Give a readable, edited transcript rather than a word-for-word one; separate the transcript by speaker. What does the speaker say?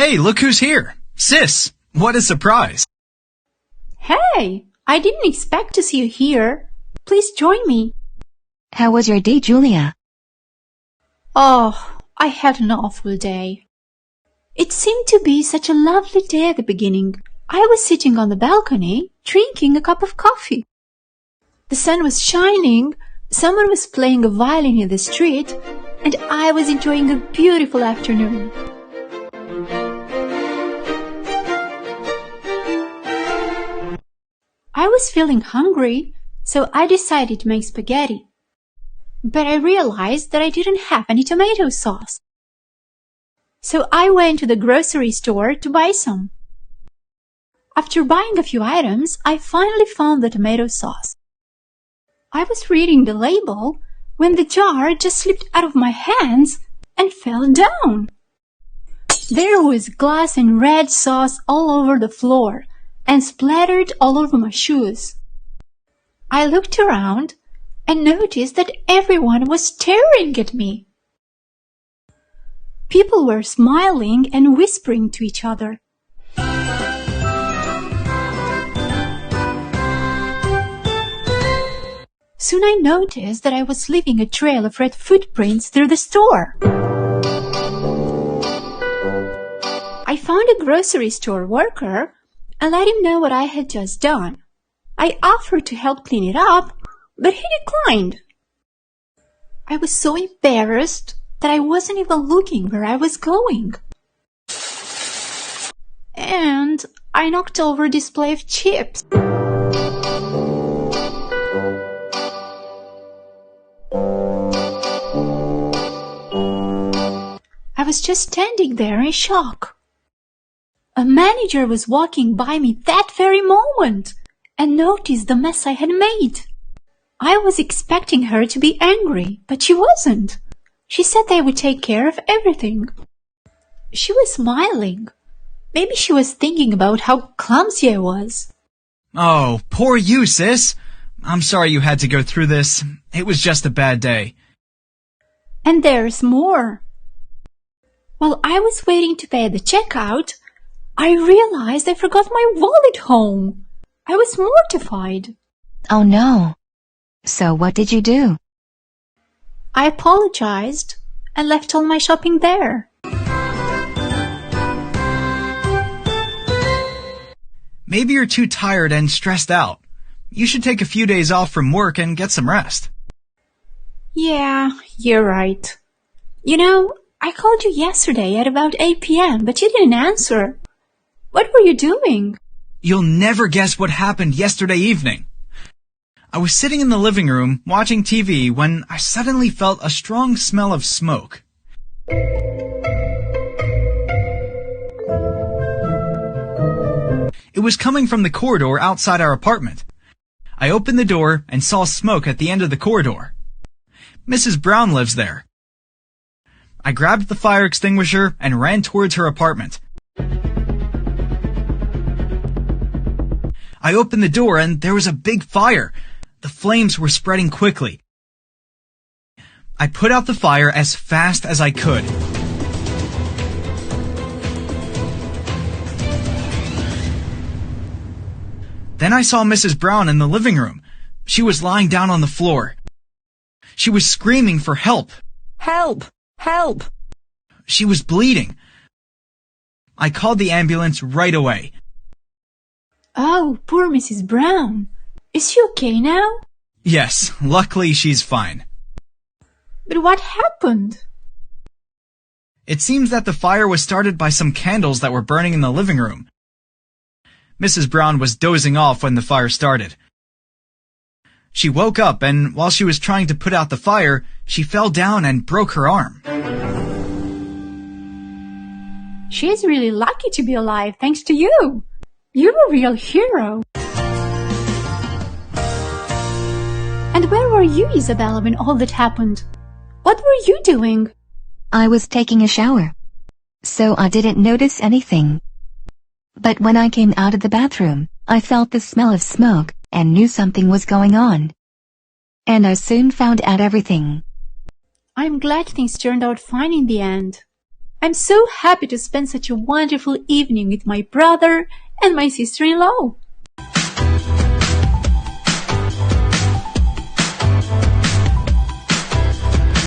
Speaker 1: Hey, look who's here. Sis, what a surprise.
Speaker 2: Hey, I didn't expect to see you here. Please join me.
Speaker 3: How was your day, Julia?
Speaker 2: Oh, I had an awful day. It seemed to be such a lovely day at the beginning. I was sitting on the balcony, drinking a cup of coffee. The sun was shining, someone was playing a violin in the street, and I was enjoying a beautiful afternoon. I was feeling hungry, so I decided to make spaghetti. But I realized that I didn't have any tomato sauce. So I went to the grocery store to buy some. After buying a few items, I finally found the tomato sauce. I was reading the label when the jar just slipped out of my hands and fell down. There was glass and red sauce all over the floor and splattered all over my shoes. I looked around and noticed that everyone was staring at me. People were smiling and whispering to each other. Soon I noticed that I was leaving a trail of red footprints through the store. I found a grocery store worker and let him know what I had just done. I offered to help clean it up, but he declined. I was so embarrassed that I wasn't even looking where I was going. And I knocked over a display of chips. I was just standing there in shock. A manager was walking by me that very moment and noticed the mess I had made. I was expecting her to be angry, but she wasn't. She said they would take care of everything. She was smiling. Maybe she was thinking about how clumsy I was.
Speaker 1: Oh, poor you, sis. I'm sorry you had to go through this. It was just a bad day.
Speaker 2: And there's more. While I was waiting to pay at the checkout, I realized I forgot my wallet home. I was mortified.
Speaker 3: Oh no. So what did you do?
Speaker 2: I apologized and left all my shopping there.
Speaker 1: Maybe you're too tired and stressed out. You should take a few days off from work and get some rest.
Speaker 2: Yeah, you're right. You know, I called you yesterday at about 8 p.m., but you didn't answer. What were you doing?
Speaker 1: You'll never guess what happened yesterday evening. I was sitting in the living room watching TV when I suddenly felt a strong smell of smoke. It was coming from the corridor outside our apartment. I opened the door and saw smoke at the end of the corridor. Mrs. Brown lives there. I grabbed the fire extinguisher and ran towards her apartment. I opened the door and there was a big fire. The flames were spreading quickly. I put out the fire as fast as I could. Then I saw Mrs. Brown in the living room. She was lying down on the floor. She was screaming for help.
Speaker 4: Help! Help!
Speaker 1: She was bleeding. I called the ambulance right away.
Speaker 2: Oh, poor Mrs. Brown. Is she okay now?
Speaker 1: Yes, luckily she's fine.
Speaker 2: But what happened?
Speaker 1: It seems that the fire was started by some candles that were burning in the living room. Mrs. Brown was dozing off when the fire started. She woke up and while she was trying to put out the fire, she fell down and broke her arm.
Speaker 2: She's really lucky to be alive thanks to you. You're a real hero. And where were you, Isabella, when all that happened? What were you doing?
Speaker 3: I was taking a shower, so I didn't notice anything. But when I came out of the bathroom, I felt the smell of smoke and knew something was going on. And I soon found out everything.
Speaker 2: I'm glad things turned out fine in the end. I'm so happy to spend such a wonderful evening with my brother and my sister-in-law.